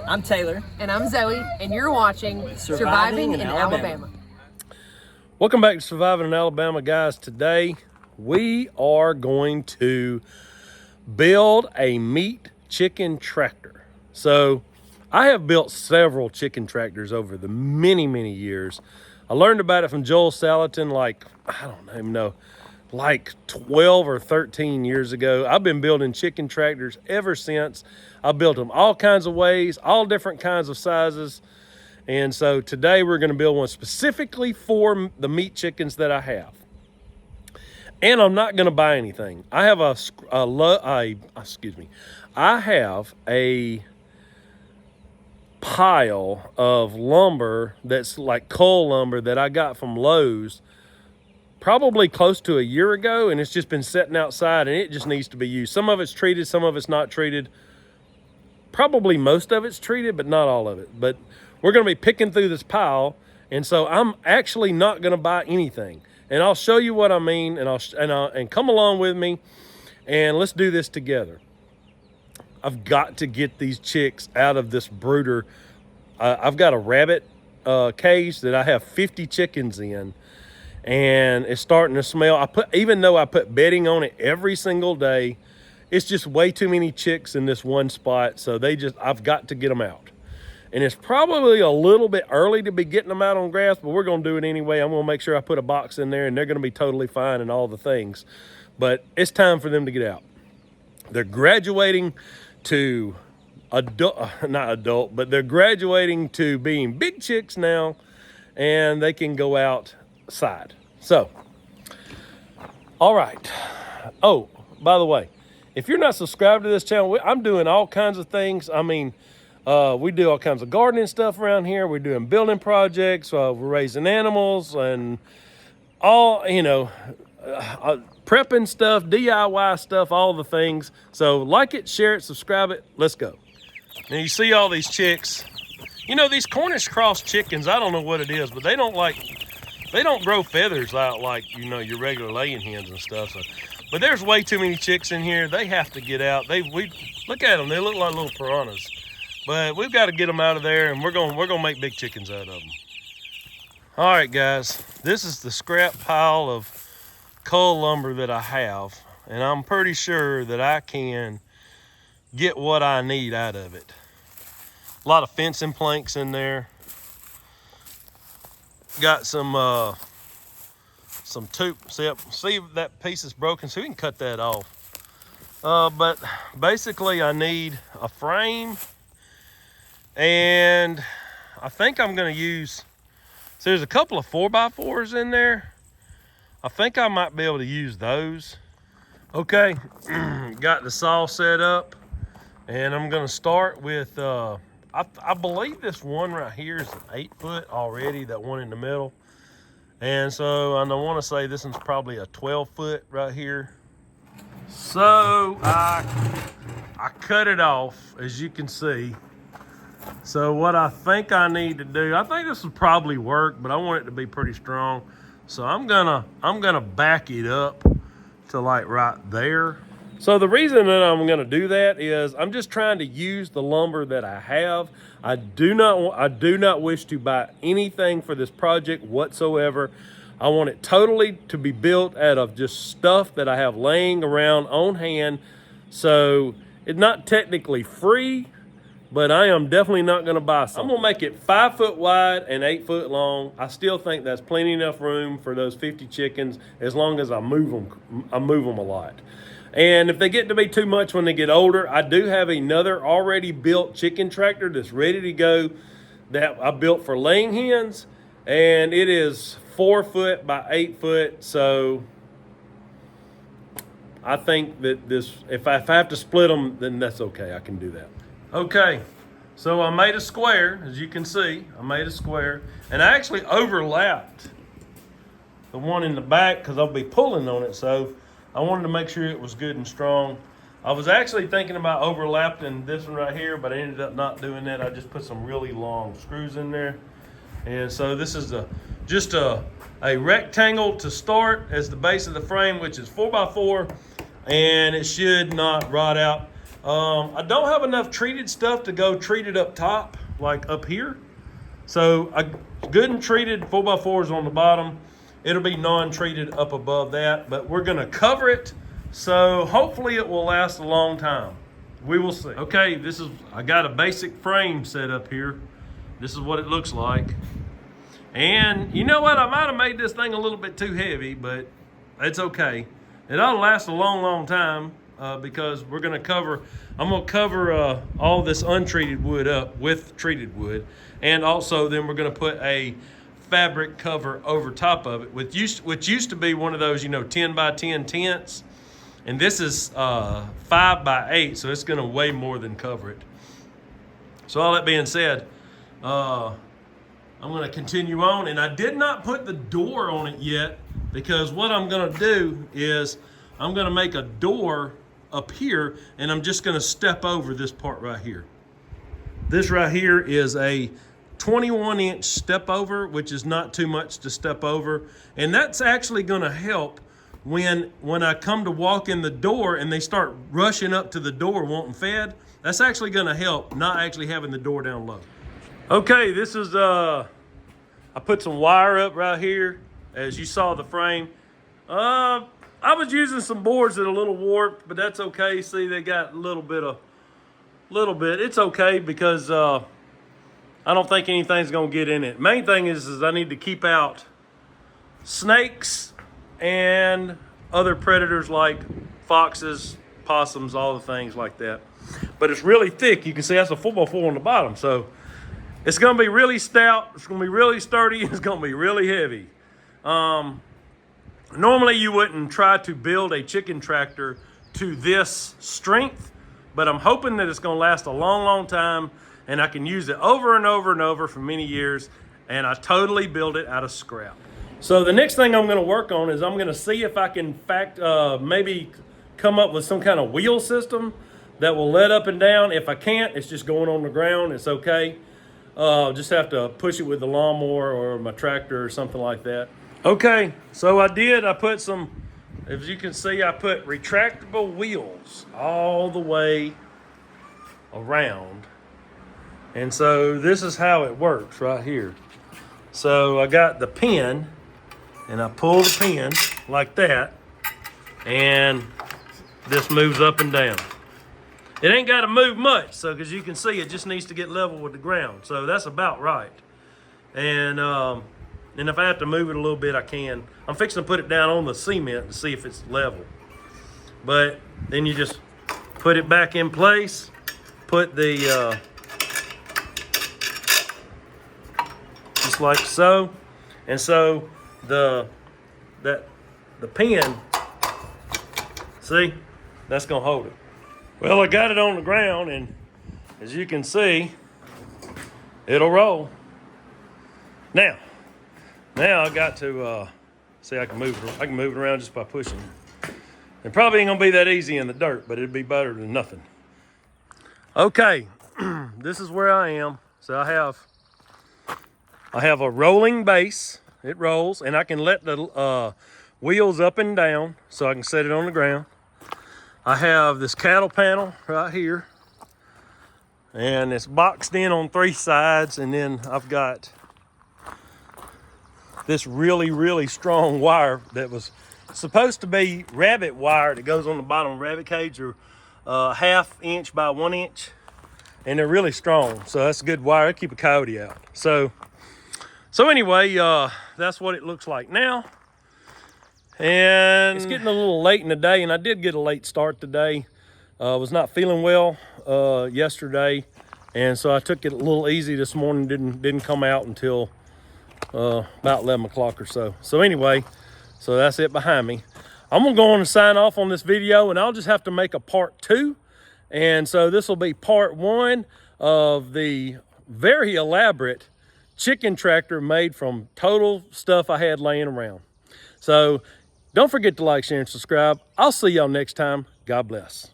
I'm Taylor. And I'm Zoe, and you're watching Surviving in Alabama. Welcome back to Surviving in Alabama, guys. Today, we are going to build a meat chicken tractor. So, I have built several chicken tractors over the many years. I learned about it from Joel Salatin I don't even know, 12 or 13 years ago. I've been building chicken tractors ever since. I built them all kinds of ways, all different kinds of sizes. And so today we're going to build one specifically for the meat chickens that I have. And I'm not going to buy anything. I have I have a pile of lumber that's like coal lumber that I got from Lowe's probably close to a year ago, and it's just been sitting outside and it just needs to be used. Some of it's treated, some of it's not treated. Probably most of it's treated, but not all of it. But we're going to be picking through this pile, and so I'm actually not going to buy anything. And I'll show you what I mean, and come along with me, and let's do this together. I've got to get these chicks out of this brooder. I've got a rabbit cage that I have 50 chickens in, and it's starting to smell. Even though I put bedding on it every single day, it's just way too many chicks in this one spot. So I've got to get them out. And it's probably a little bit early to be getting them out on grass, but we're going to do it anyway. I'm going to make sure I put a box in there, and they're going to be totally fine and all the things. But it's time for them to get out. They're graduating to not adult, but they're graduating to being big chicks now, and they can go outside. So, all right. Oh, by the way, if you're not subscribed to this channel, I'm doing all kinds of things. I mean, we do all kinds of gardening stuff around here. We're doing building projects. We're raising animals and all, prepping stuff, DIY stuff, all the things. So like it, share it, subscribe it. Let's go. Now you see all these chicks. These Cornish cross chickens, I don't know what it is, but they don't grow feathers out like, your regular laying hens and stuff. So, but there's way too many chicks in here. They have to get out. We look at them. They look like little piranhas. But we've got to get them out of there, and we're gonna make big chickens out of them. All right, guys. This is the scrap pile of coal lumber that I have, and I'm pretty sure that I can get what I need out of it. A lot of fencing planks in there. Got some toop. See that piece is broken, so we can cut that off. But basically I need a frame, and I think I'm gonna use, so there's a couple of 4x4s in there. I think I might be able to use those. Okay, got the saw set up, and I'm gonna start with, I believe this one right here is an 8-foot already, that one in the middle. And so I want to say this one's probably a 12-foot right here. So I cut it off, as you can see. So what I think I need to do, I think this will probably work, but I want it to be pretty strong. So I'm gonna back it up to like right there. So the reason that I'm gonna do that is I'm just trying to use the lumber that I have. I do not wish to buy anything for this project whatsoever. I want it totally to be built out of just stuff that I have laying around on hand. So it's not technically free, but I am definitely not gonna buy some. I'm gonna make it 5 foot wide and 8 foot long. I still think that's plenty enough room for those 50 chickens, as long as I move them a lot. And if they get to be too much when they get older, I do have another already built chicken tractor that's ready to go that I built for laying hens, and it is 4 foot by 8 foot. So I think that this, if I have to split them, then that's okay. I can do that. Okay, so I made a square, as you can see. I made a square, and I actually overlapped the one in the back because I'll be pulling on it. So I wanted to make sure it was good and strong. I was actually thinking about overlapping this one right here, but I ended up not doing that. I just put some really long screws in there. And so this is just a rectangle to start as the base of the frame, which is 4x4, and it should not rot out. I don't have enough treated stuff to go treated up top, like up here. So good and treated 4x4s on the bottom. It'll be non-treated up above that, but we're gonna cover it. So hopefully it will last a long time. We will see. Okay, I got a basic frame set up here. This is what it looks like. And you know what? I might have made this thing a little bit too heavy, but it's okay. It ought to last a long, long time because I'm gonna cover all this untreated wood up with treated wood. And also then we're gonna put a fabric cover over top of it, which used to be one of those, 10 by 10 tents. And this is 5 by 8, so it's gonna way more than cover it. So all that being said, I'm gonna continue on, and I did not put the door on it yet because what I'm gonna do is I'm gonna make a door up here, and I'm just gonna step over this part right here. This right here is a 21-inch step over, which is not too much to step over, and that's actually gonna help when I come to walk in the door and they start rushing up to the door wanting fed. That's actually gonna help, not actually having the door down low. Okay, this is, I put some wire up right here, as you saw the frame. I was using some boards that are a little warped, but that's okay. See, they got a little bit. It's okay because I don't think anything's gonna get in it. Main thing is I need to keep out snakes and other predators like foxes, possums, all the things like that. But it's really thick. You can see that's a 4x4 on the bottom. So it's gonna be really stout, it's gonna be really sturdy, it's gonna be really heavy. Normally you wouldn't try to build a chicken tractor to this strength, but I'm hoping that it's gonna last a long, long time and I can use it over and over and over for many years, and I totally build it out of scrap. So the next thing I'm gonna work on is I'm gonna see if I can maybe come up with some kind of wheel system that will let up and down. If I can't, it's just going on the ground, it's okay. Just have to push it with the lawnmower or my tractor or something like that. Okay, so I put some, as you can see, I put retractable wheels all the way around. And so this is how it works right here. So I got the pin, and I pull the pin like that, and this moves up and down. It ain't got to move much, so because you can see it just needs to get level with the ground. So that's about right. And if I have to move it a little bit, I can. I'm fixing to put it down on the cement to see if it's level. But then you just put it back in place, put the, just like so. And so the pin, see, that's gonna hold it. Well, I got it on the ground, and as you can see, it'll roll. Now I got to see, I can move it around just by pushing. It probably ain't gonna be that easy in the dirt, but it'd be better than nothing. Okay, this is where I am. So I have a rolling base. It rolls, and I can let the wheels up and down so I can set it on the ground. I have this cattle panel right here, and it's boxed in on 3 sides, and then I've got this really, really strong wire that was supposed to be rabbit wire that goes on the bottom of a rabbit cage, or 1/2 inch by 1 inch, and they're really strong, so that's a good wire to keep a coyote out. So anyway, that's what it looks like now. And it's getting a little late in the day, and I did get a late start today. Was not feeling well yesterday, and so I took it a little easy this morning. Didn't come out until about 11 o'clock or so. So anyway, so that's it behind me. I'm gonna go on and sign off on this video, and I'll just have to make a part 2. And so this will be part 1 of the very elaborate chicken tractor made from total stuff I had laying around. So don't forget to like, share, and subscribe. I'll see y'all next time. God bless.